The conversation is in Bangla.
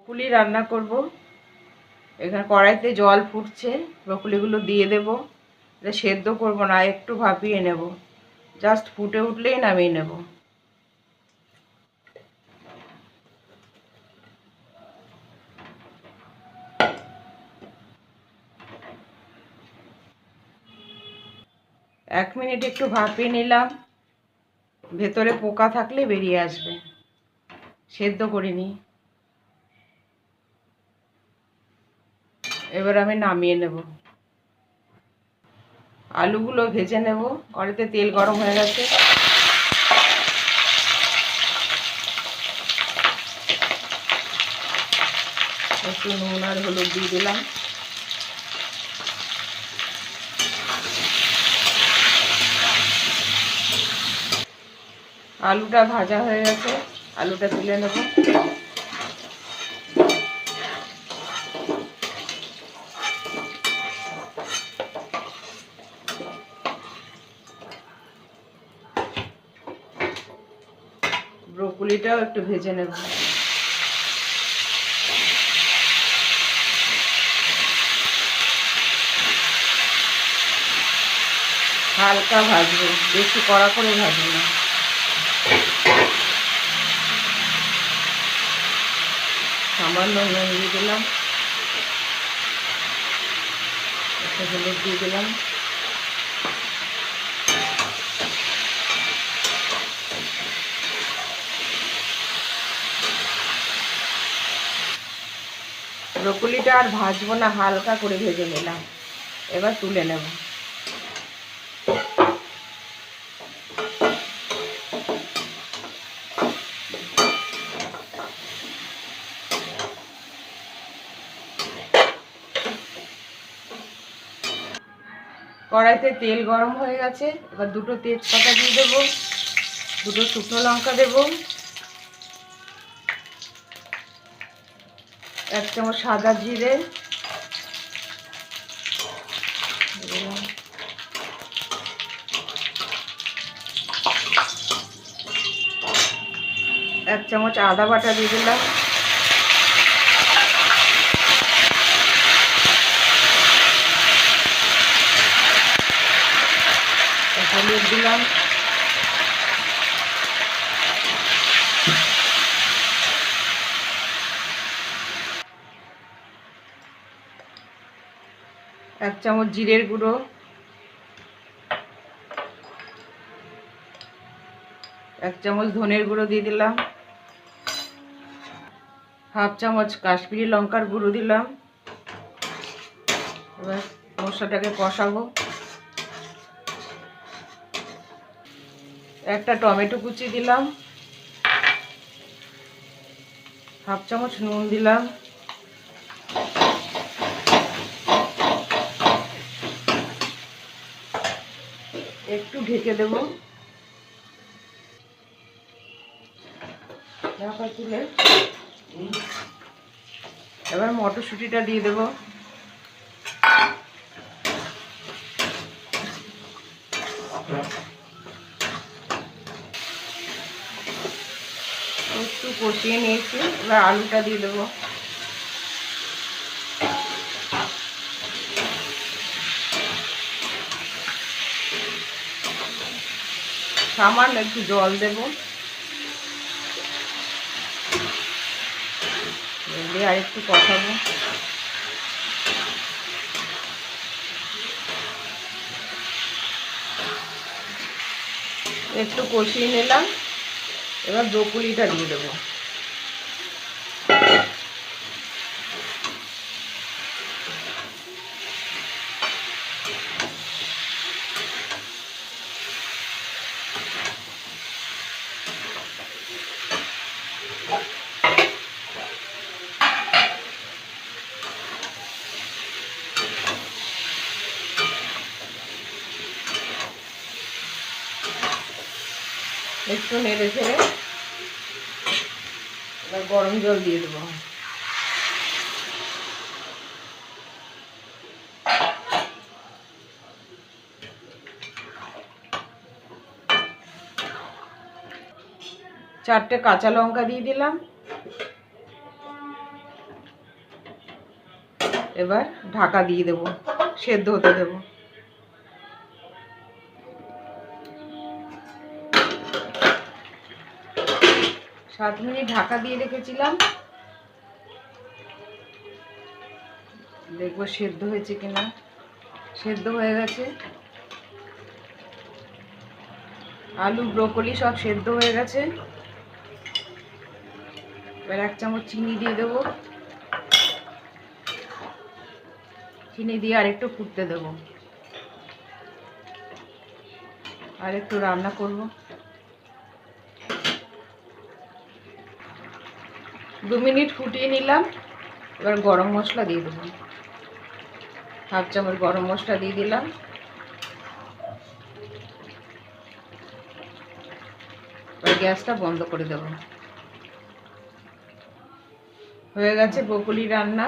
ব্রকুলি রান্না করব। এখানে কড়াইতে জল ফুটছে, ব্রকুলিগুলো দিয়ে দেব। এটা সেদ্ধ করব না, একটু ভাপিয়ে নেব, জাস্ট ফুটে উঠলেই নামিয়ে নেব। এক মিনিট একটু ভাপিয়ে নিলাম, ভেতরে পোকা থাকলে বেরিয়ে আসবে। সেদ্ধ করিনি। এবার আমি নামিয়ে নেব। আলুগুলো ভেজে নেব। কড়াইতে তেল গরম হয়ে গেছে। একটু নুন আর হলুদ দিয়ে দিলাম। আলুটা ভাজা হয়ে গেছে, আলুটা তুলে নেব। ব্রকুলিটাও একটু ভেজে নেব। হালকা ভাজবো, বেশি কড়া করে ভাজবো না। সামান্য নুন দিয়ে দিলাম, একটু হলুদ দিয়ে দিলাম। ব্রকুলিটা আর ভাজবো না, হালকা করে ভেজে নিলাম। এবার তুলে নেব। কড়াইতে তেল গরম হয়ে গেছে। এবার দুটো তেজপাতা দিয়ে দেবো, দুটো শুকনো লঙ্কা দেব, 1 চামচ সাদা জিরে, 1 চামচ আদা বাটা দিয়ে দিলাম, হলুদ দিলাম, এক চামচ জিরের গুঁড়ো, 1 চামচ ধনের গুঁড়ো দিয়ে দিলাম, 1/2 চামচ কাশ্মীরি লঙ্কার গুঁড়ো দিলাম। এবার মশলাটাকে কষাবো। একটা টমেটো কুচি দিলাম, 1/2 চামচ নুন দিলাম, একটু ঢেকে দেব। ঢাকা তুলে এবার মটরশুঁটিটা দিয়ে দেব। একটু কষিয়ে নিয়েছি, এবার আলুটা দিয়ে দেবো। সামান্য একটু জল দেব, দিয়ে আর একটু কষাবো। একটু কষিয়ে নিলাম, এবার ব্রকুলিটা দিয়ে দেবো। একটু নেড়ে ছেড়ে এবার গরম জল দিয়ে দেবো। চারটে কাঁচা লঙ্কা দিয়ে দিলাম, এবার ঢাকা দিয়ে দেবো, সেদ্ধ হতে দেবো। 7 মিনিট ঢাকা দিয়ে রেখেছিলাম, দেখবো সেদ্ধ হয়েছে কিনা। সেদ্ধ হয়ে গেছে, আলু ব্রোকলি সব সেদ্ধ হয়ে গেছে। এবার 1 চামচ চিনি দিয়ে দেবো, চিনি দিয়ে আরেকটু ফুটতে দেবো, আর একটু রান্না করব। 2 মিনিট ফুটিয়ে নিলাম। এবার গরম মশলা দিয়ে দেবো, 1/2 চামচ গরম মশলা দিয়ে দিলাম। এবার গ্যাসটা বন্ধ করে দেব। হয়ে গেছে ব্রোকলি রান্না।